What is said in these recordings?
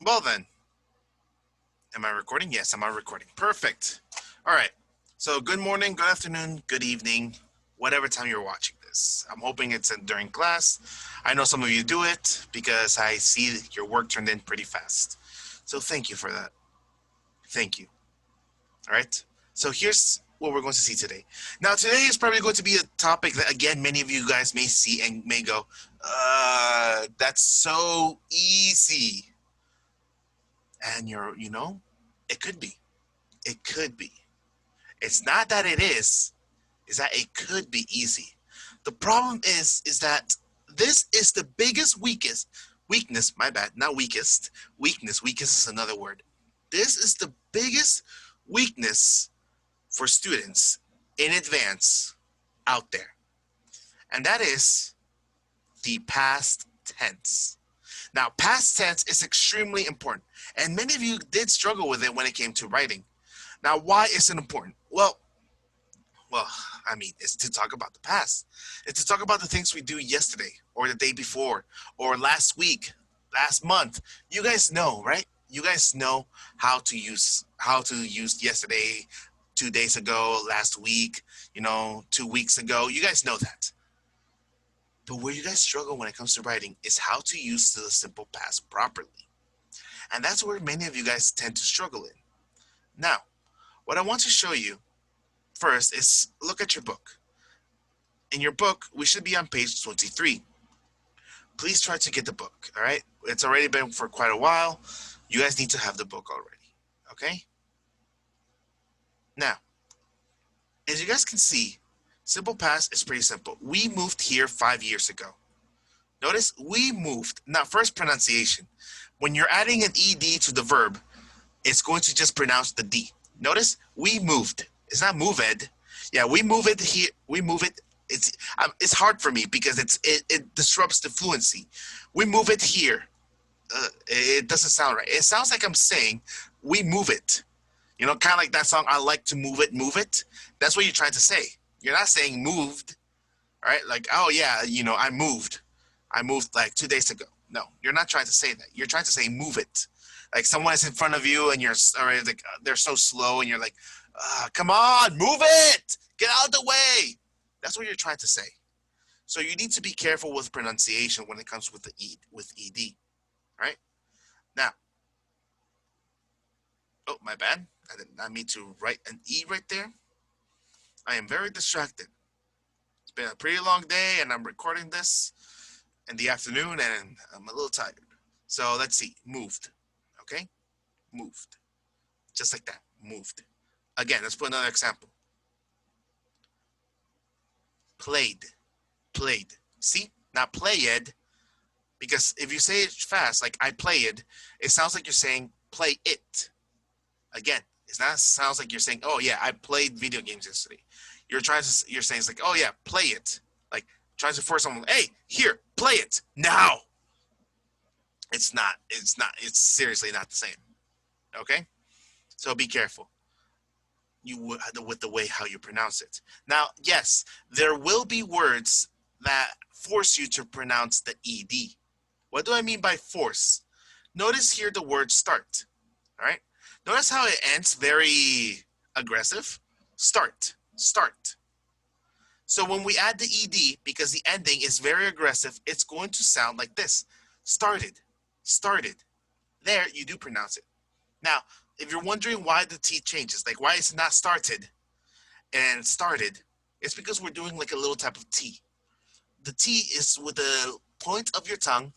Well then, am I recording? Yes, am I recording? Perfect. All right. So good morning, good afternoon, good evening, whatever time you're watching this. I'm hoping it's during class. I know some of you do it because I see your work turned in pretty fast. So thank you for that. Thank you. All right. So here's what we're going to see today. Now, today is probably going to be a topic that, again, many of you guys may see and may go, that's so easy. And it could be. It could be. It's not that it is that it could be easy. The problem is that this is the biggest weakness, my bad, not weakest. Weakness is another word. This is the biggest weakness for students in advance out there. And that is the past tense. Now, past tense is extremely important, and many of you did struggle with it when it came to writing. Now, why is it important? Well, I mean, it's to talk about the past. It's to talk about the things we do yesterday or the day before or last week, last month. You guys know, right? You guys know how to use yesterday, 2 days ago, last week, 2 weeks ago. You guys know that. But where you guys struggle when it comes to writing is how to use the simple past properly. And that's where many of you guys tend to struggle in. Now, what I want to show you first is look at your book. In your book, we should be on page 23. Please try to get the book, all right? It's already been for quite a while. You guys need to have the book already, okay? Now, as you guys can see, simple past is pretty simple. We moved here 5 years ago. Notice we moved. Now, first pronunciation. When you're adding an ed to the verb, it's going to just pronounce the D. Notice we moved. It's not moved. Yeah, we move it here. We move it. It's hard for me because it disrupts the fluency. We move it here. It doesn't sound right. It sounds like I'm saying we move it. Kind of like that song. I like to move it, move it. That's what you're trying to say. You're not saying moved. All right, like, oh yeah, I moved. I moved like 2 days ago. No, you're not trying to say that. You're trying to say move it. Like someone is in front of you and you're already like they're so slow and you're like, come on, move it, get out of the way. That's what you're trying to say. So you need to be careful with pronunciation when it comes with the with ed. Right now, oh my bad, I did not mean to write an e right there. I am very distracted. It's been a pretty long day and I'm recording this in the afternoon and I'm a little tired. So let's see, moved. Okay, moved, just like that, moved. Again, let's put another example. Played, played. See, not played, because if you say it fast, like I played, it sounds like you're saying play it. Again, it's not sounds like you're saying, oh yeah, I played video games yesterday. You're saying it's like, oh yeah, play it. Like trying to force someone, hey, here, play it now. It's not. It's not. It's seriously not the same. Okay, so be careful. With the way how you pronounce it. Now, yes, there will be words that force you to pronounce the ed. What do I mean by force? Notice here the word start. All right. Notice how it ends very aggressive. Start, start. So when we add the ed, because the ending is very aggressive, it's going to sound like this. Started, started. There, you do pronounce it. Now, if you're wondering why the T changes, like why it's not started and started, it's because we're doing like a little type of T. The T is with the point of your tongue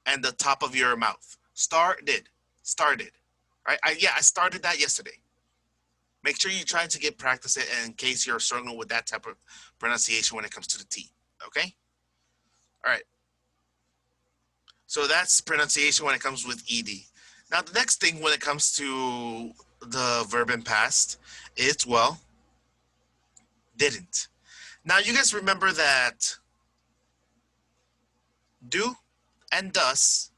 and the top of your mouth. Started, started. Right? I started that yesterday. Make sure you try to get practice it in case you're struggling with that type of pronunciation when it comes to the T. Okay? All right. So that's pronunciation when it comes with ed. Now, the next thing when it comes to the verb in past is, well, didn't. Now, you guys remember that do and does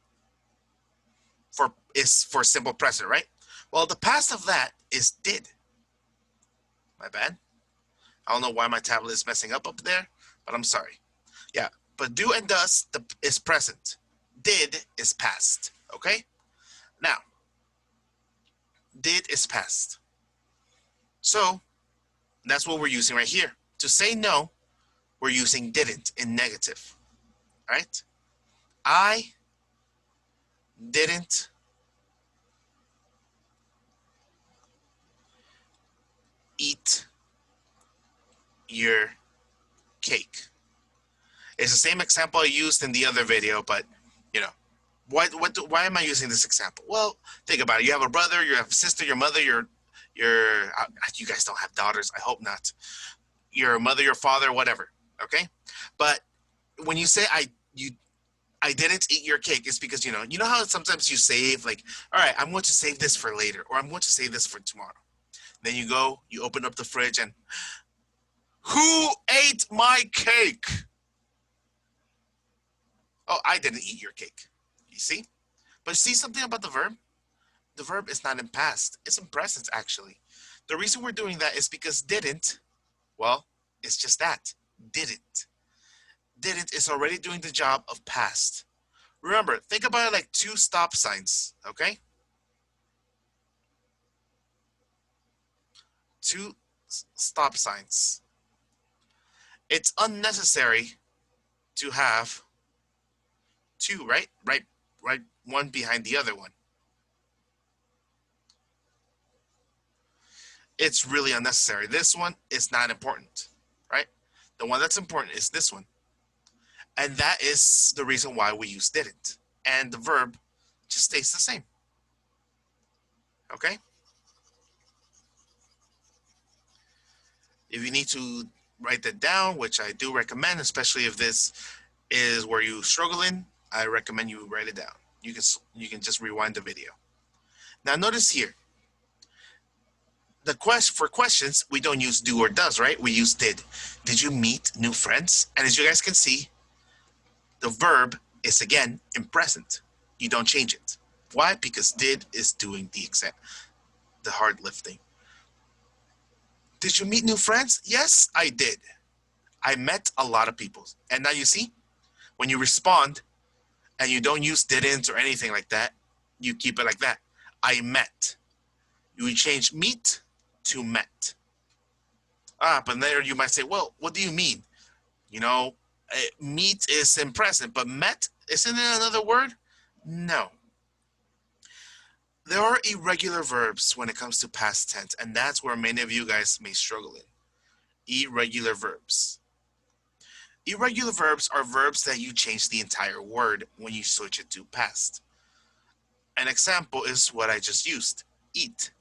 is for simple present, right? Well, the past of that is did. My bad. I don't know why my tablet is messing up there, but I'm sorry. Yeah, but do and does is present. Did is past, okay? Now, did is past. So that's what we're using right here. To say no, we're using didn't in negative. All right? I didn't eat your cake. It's the same example I used in the other video, but you know, why am I using this example? Well, think about it. You have a brother, you have a sister, your mother, you guys don't have daughters. I hope not. Your mother, your father, whatever. Okay, but when you say I didn't eat your cake, it's because you know how sometimes you save like, all right, I'm going to save this for later, or I'm going to save this for tomorrow. Then you go, you open up the fridge, and who ate my cake? Oh, I didn't eat your cake. You see? But see something about the verb? The verb is not in past. It's in present, actually. The reason we're doing that is because didn't, well, it's just that. Didn't. Didn't is already doing the job of past. Remember, think about it like two stop signs, okay? Two stop signs. It's unnecessary to have two, right? Right, one behind the other one. It's really unnecessary. This one is not important, right? The one that's important is this one. And that is the reason why we use didn't. And the verb just stays the same. Okay? If you need to write that down, which I do recommend, especially if this is where you struggle in, I recommend you write it down. You can just rewind the video. Now notice here, for questions, we don't use do or does, right? We use did. Did you meet new friends? And as you guys can see, the verb is again in present. You don't change it. Why? Because did is doing the hard lifting. Did you meet new friends? Yes, I did. I met a lot of people. And now you see, when you respond and you don't use didn't or anything like that, you keep it like that. I met. You change meet to met. But there you might say, well, what do you mean? You know, meet is in present, but met, isn't it another word? No. There are irregular verbs when it comes to past tense, and that's where many of you guys may struggle in. Irregular verbs. Irregular verbs are verbs that you change the entire word when you switch it to past. An example is what I just used, eat.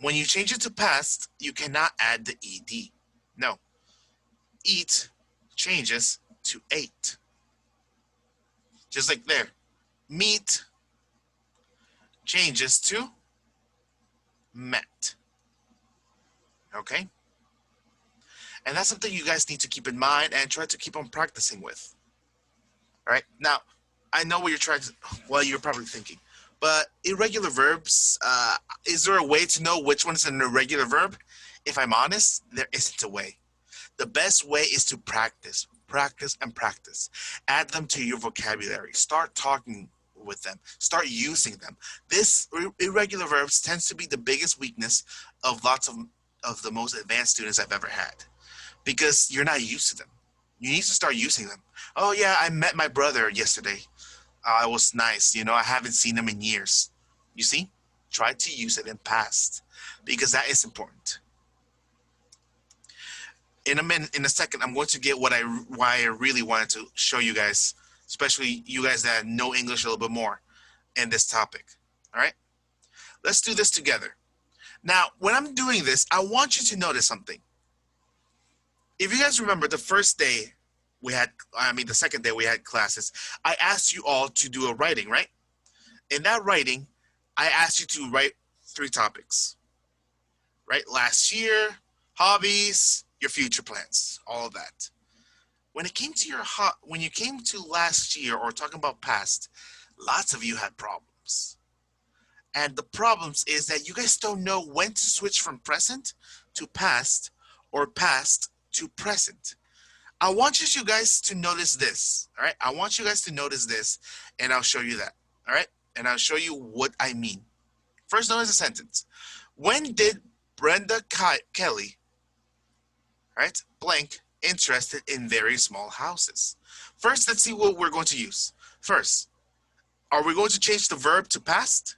When you change it to past, you cannot add the ed. No. Eat changes to ate. Just like there. Meet changes to met. Okay? And that's something you guys need to keep in mind and try to keep on practicing with. All right? Now, I know what you're probably thinking, but irregular verbs, is there a way to know which one is an irregular verb? If I'm honest, there isn't a way. The best way is to practice, and practice. Add them to your vocabulary. Start talking with them. Start using them. This irregular verbs tends to be the biggest weakness of lots of the most advanced students I've ever had, because you're not used to them. You need to start using them. Oh yeah, I met my brother yesterday. It was nice. I haven't seen him in years. You see? Try to use it in past, because that is important. In a second, I'm going to get why I really wanted to show you guys, especially you guys that know English a little bit more in this topic. All right? Let's do this together. Now, when I'm doing this, I want you to notice something. If you guys remember the second day we had classes, I asked you all to do a writing, right? In that writing, I asked you to write 3 topics, right? Last year, hobbies, your future plans, all of that. When you came to last year or talking about past, lots of you had problems. And the problems is that you guys don't know when to switch from present to past or past to present. I want you guys to notice this, all right? I want you guys to notice this, and I'll show you that, all right? and I'll show you what I mean. First, notice the sentence. When did Brenda Kelly, right, blank, interested in very small houses? First, let's see what we're going to use. First, are we going to change the verb to past?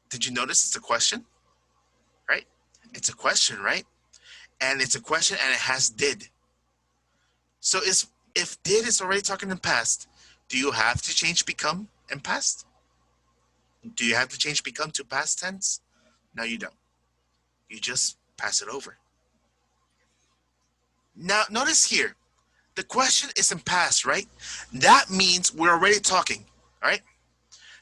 Did you notice it's a question? Right? It's a question, right? And it's a question and it has did. So if did is already talking in past, do you have to change become in past? Do you have to change become to past tense? No, you don't. You just pass it over. Now, notice here, the question is in past, right? That means we're already talking, all right?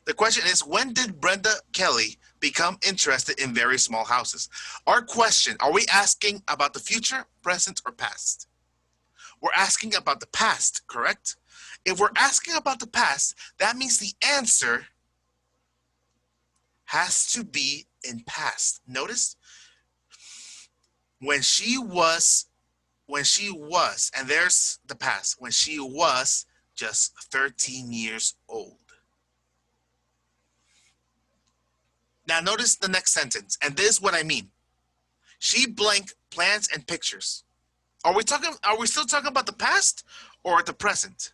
The question is, when did Brenda Kelly become interested in very small houses? Our question, are we asking about the future, present, or past? We're asking about the past, correct? If we're asking about the past, that means the answer has to be in past. Notice, when she was, and there's the past, when she was just 13 years old. Now notice the next sentence, and this is what I mean. She blank plans and pictures. Are we still talking about the past or the present?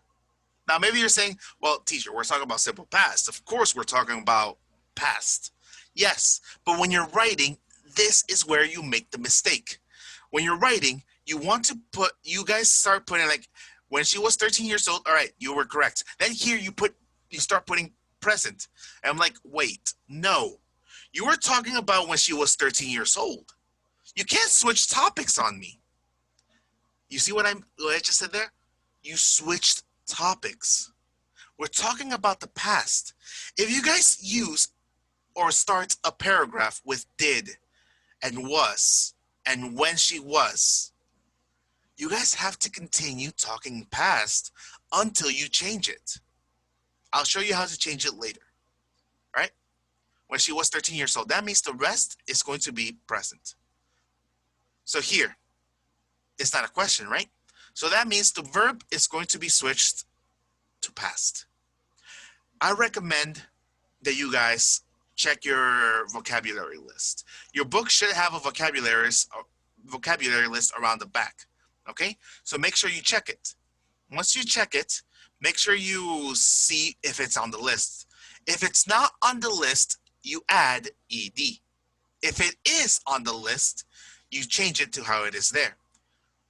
Now maybe you're saying, well, teacher, we're talking about simple past. Of course we're talking about past. Yes, but when you're writing, this is where you make the mistake. When you're writing, you guys start putting like, when she was 13 years old, all right, you were correct. Then here you start putting present. And I'm like, wait, no. You were talking about when she was 13 years old. You can't switch topics on me. You see what I just said there? You switched topics. We're talking about the past. If you guys use or start a paragraph with did and was and when she was, you guys have to continue talking past until you change it. I'll show you how to change it later, right? When she was 13 years old, that means the rest is going to be present. So here, it's not a question, right? So that means the verb is going to be switched to past. I recommend that you guys check your vocabulary list. Your book should have a vocabulary list around the back, okay? So make sure you check it. Once you check it, make sure you see if it's on the list. If it's not on the list, you add ed. If it is on the list, you change it to how it is there.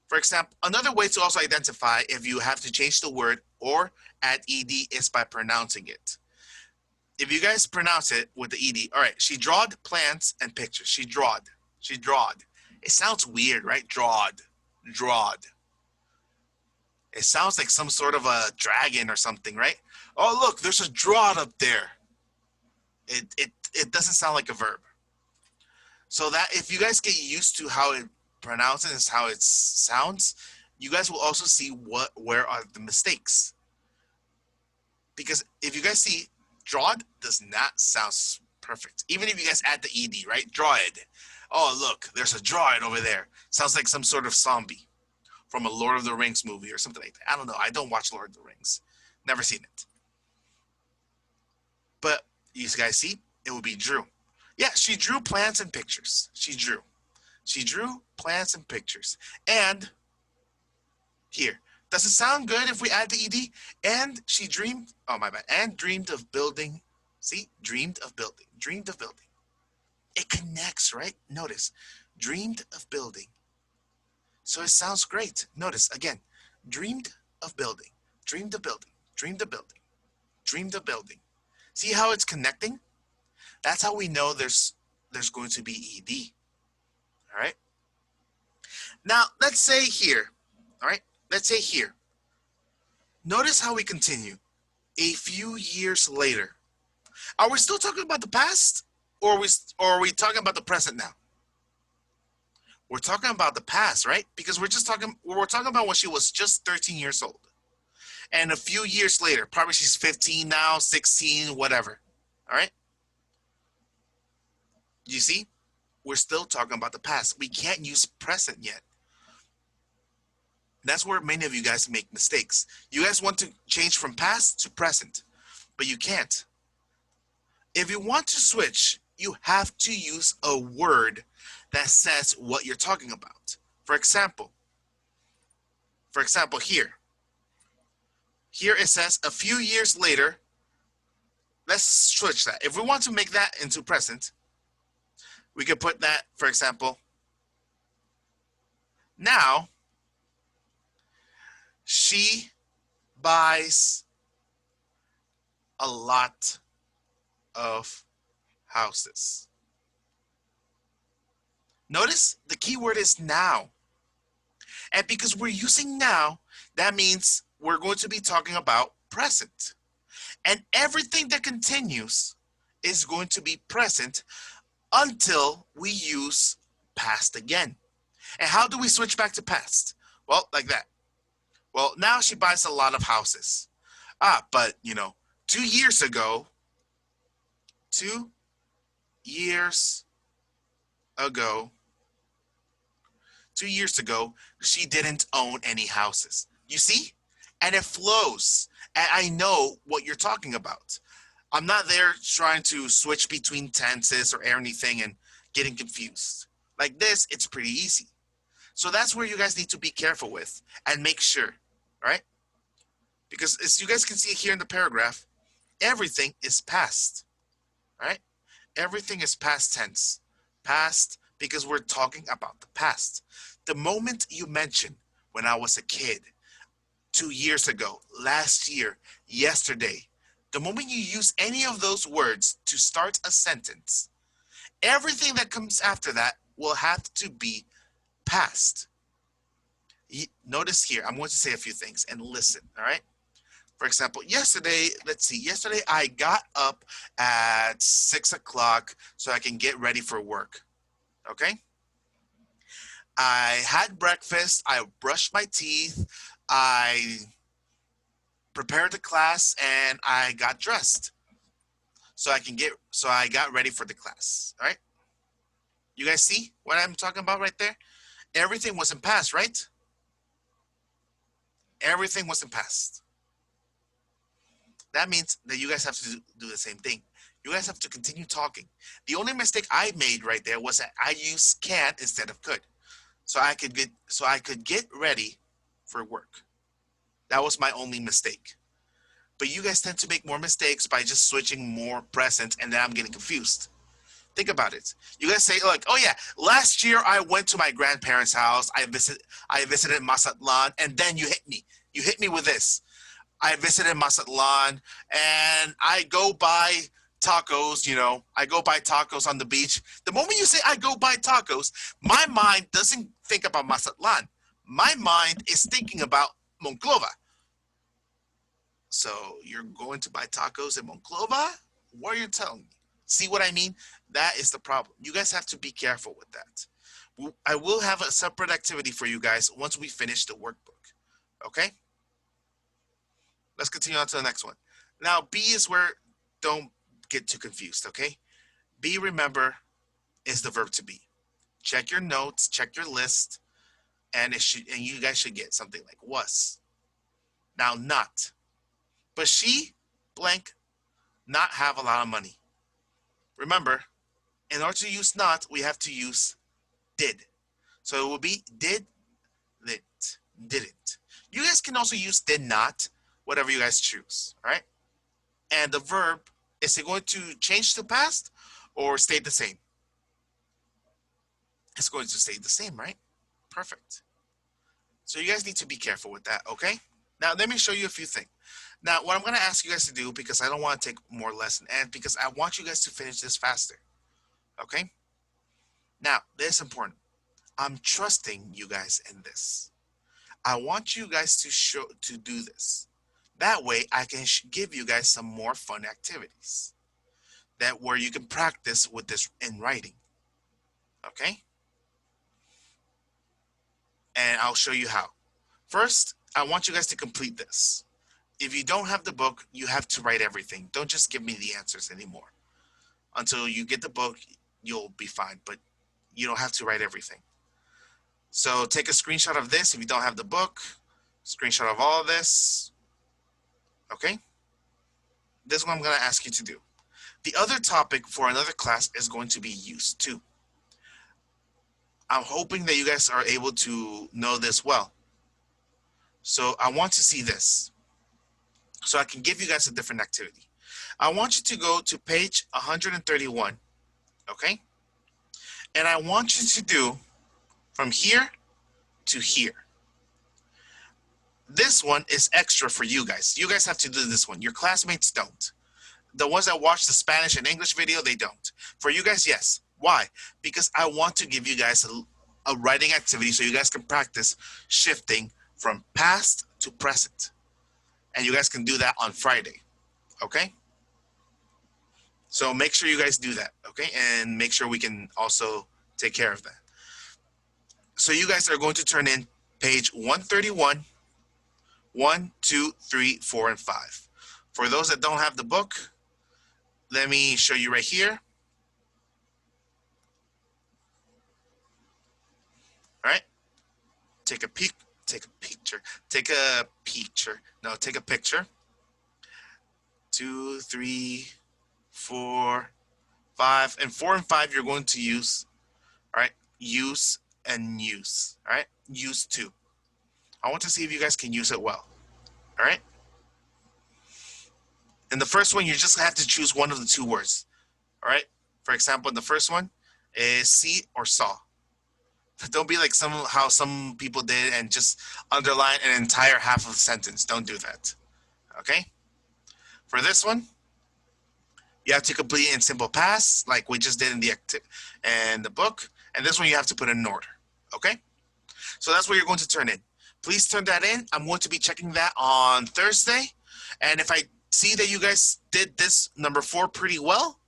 For example, another way to also identify if you have to change the word or add ed is by pronouncing it. If you guys pronounce it with the ed, all right, she drawed plants and pictures. She drawed. It sounds weird, right? Drawed. It sounds like some sort of a dragon or something, right? Oh, look, there's a drawed up there. It doesn't sound like a verb. So that if you guys get used to how it pronounces, how it sounds, you guys will also see where are the mistakes. Because if you guys see, drawed does not sound perfect. Even if you guys add the ed, right? Drawed. Oh, look, there's a drawed over there. Sounds like some sort of zombie from a Lord of the Rings movie or something like that. I don't know. I don't watch Lord of the Rings. Never seen it. But you guys see, it would be drew. Yeah, she drew plants and pictures. She drew plants and pictures. And here, does it sound good if we add the ed? And she dreamed, oh my bad, and dreamed of building. See, dreamed of building. It connects, right? Notice, dreamed of building. So it sounds great. Notice, again, dreamed of building. See how it's connecting? That's how we know there's going to be ed. All right? Now, let's say here, all right? Let's say here. Notice how we continue. A few years later. Are we still talking about the past or are we talking about the present now? We're talking about the past, right? Because we're talking about when she was just 13 years old. And a few years later, probably she's 15 now, 16, whatever. All right? You see? We're still talking about the past. We can't use present yet. That's where many of you guys make mistakes. You guys want to change from past to present, but you can't. If you want to switch, you have to use a word that says what you're talking about. For example, here. Here it says a few years later. Let's switch that. If we want to make that into present, we could put that, for example, now she buys a lot of houses. Notice the key word is now. And because we're using now, that means we're going to be talking about present. And everything that continues is going to be present until we use past again. And how do we switch back to past? Well, like that. Well, now she buys a lot of houses. But 2 years ago, 2 years ago, 2 years ago, she didn't own any houses. You see? And it flows. And I know what you're talking about. I'm not there trying to switch between tenses or anything and getting confused. Like this, it's pretty easy. So that's where you guys need to be careful with and make sure, right? Because as you guys can see here in the paragraph, everything is past, right? Everything is past tense. Past because we're talking about the past. The moment you mention when I was a kid, 2 years ago, last year, yesterday, the moment you use any of those words to start a sentence, everything that comes after that will have to be past. Notice here, I'm going to say a few things and listen, all right? For example, yesterday I got up at 6 o'clock so I can get ready for work, okay? I had breakfast, I brushed my teeth, I prepared the class, and I got dressed so I got ready for the class, all right? You guys see what I'm talking about right there? Everything was in past, right? Everything was in past. That means that you guys have to do the same thing. You guys have to continue talking. The only mistake I made right there was that I used can't instead of could. So I could get ready for work. That was my only mistake. But you guys tend to make more mistakes by just switching more present, and then I'm getting confused. Think about it. You guys say, like, oh yeah, last year I went to my grandparents' house. I visited Mazatlan, and then you hit me. You hit me with this. I visited Mazatlan, and I go buy tacos. I go buy tacos on the beach. The moment you say I go buy tacos, my mind doesn't think about Mazatlan. My mind is thinking about Monclova. So you're going to buy tacos in Monclova? What are you telling me? See what I mean? That is the problem. You guys have to be careful with that. I will have a separate activity for you guys once we finish the workbook. Okay? Let's continue on to the next one. Now, B is where don't get too confused, okay? B, remember, is the verb to be. Check your notes, check your list, and you guys should get something like was. Now, not. But she, blank, not have a lot of money. Remember, in order to use not, we have to use did. So it will be did, lit, didn't. You guys can also use did not, whatever you guys choose, all right? And the verb, is it going to change to past or stay the same? It's going to stay the same, right? Perfect. So you guys need to be careful with that, okay? Now, let me show you a few things. Now, what I'm going to ask you guys to do, because I don't want to take more lesson, and because I want you guys to finish this faster, okay? Now, this is important. I'm trusting you guys in this. I want you guys to do this. That way, I can give you guys some more fun activities where you can practice with this in writing, okay? And I'll show you how. First, I want you guys to complete this. If you don't have the book, you have to write everything. Don't just give me the answers anymore. Until you get the book, you'll be fine, but you don't have to write everything. So take a screenshot of this if you don't have the book, screenshot of all of this. Okay? This is what I'm going to ask you to do. The other topic for another class is going to be use two. I'm hoping that you guys are able to know this well. So I want to see this, so I can give you guys a different activity. I want you to go to page 131, okay? And I want you to do from here to here. This one is extra for you guys. You guys have to do this one. Your classmates don't. The ones that watch the Spanish and English video, they don't. For you guys, yes. Why? Because I want to give you guys a writing activity so you guys can practice shifting from past to present. And you guys can do that on Friday, okay? So make sure you guys do that, okay? And make sure we can also take care of that. So you guys are going to turn in page 131, 1, 2, 3, 4, and 5. For those that don't have the book, let me show you right here. All right? Take a peek. Take a picture. Take a picture. No, take a picture. 2, 3, 4, 5. And 4 and 5 you're going to use. All right? Use and use. All right? Use 2. I want to see if you guys can use it well. All right? In the first one, you just have to choose one of the 2 words. All right? For example, the first one is see or saw. Don't be like how some people did and just underline an entire half of the sentence. Don't do that. Okay? For this one, you have to complete it in simple past, like we just did in the book. And this one you have to put in order. Okay? So that's what you're going to turn in. Please turn that in. I'm going to be checking that on Thursday. And if I see that you guys did this number 4 pretty well,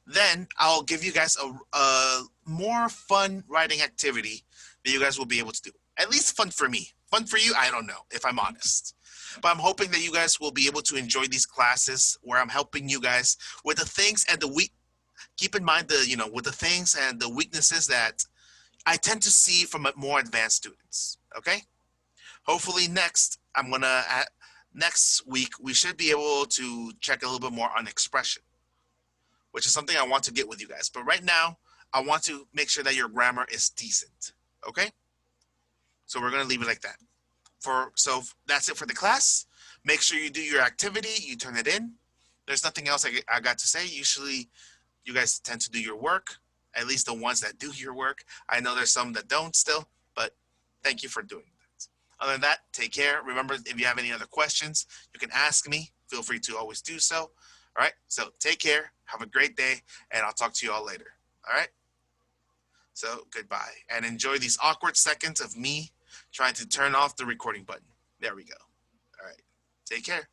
then I'll give you guys a more fun writing activity that you guys will be able to do. At least fun for me. Fun for you, I don't know, if I'm honest. But I'm hoping that you guys will be able to enjoy these classes where I'm helping you guys with the things and keep in mind with the things and the weaknesses that I tend to see from more advanced students. Okay? Hopefully next week we should be able to check a little bit more on expression, which is something I want to get with you guys. But right now, I want to make sure that your grammar is decent, okay? So we're gonna leave it like that. So that's it for the class. Make sure you do your activity, you turn it in. There's nothing else I got to say. Usually you guys tend to do your work, at least the ones that do your work. I know there's some that don't still, but thank you for doing that. Other than that, take care. Remember, if you have any other questions, you can ask me. Feel free to always do so. All right, so take care. Have a great day, and I'll talk to you all later. All right? So goodbye, and enjoy these awkward seconds of me trying to turn off the recording button. There we go. All right, take care.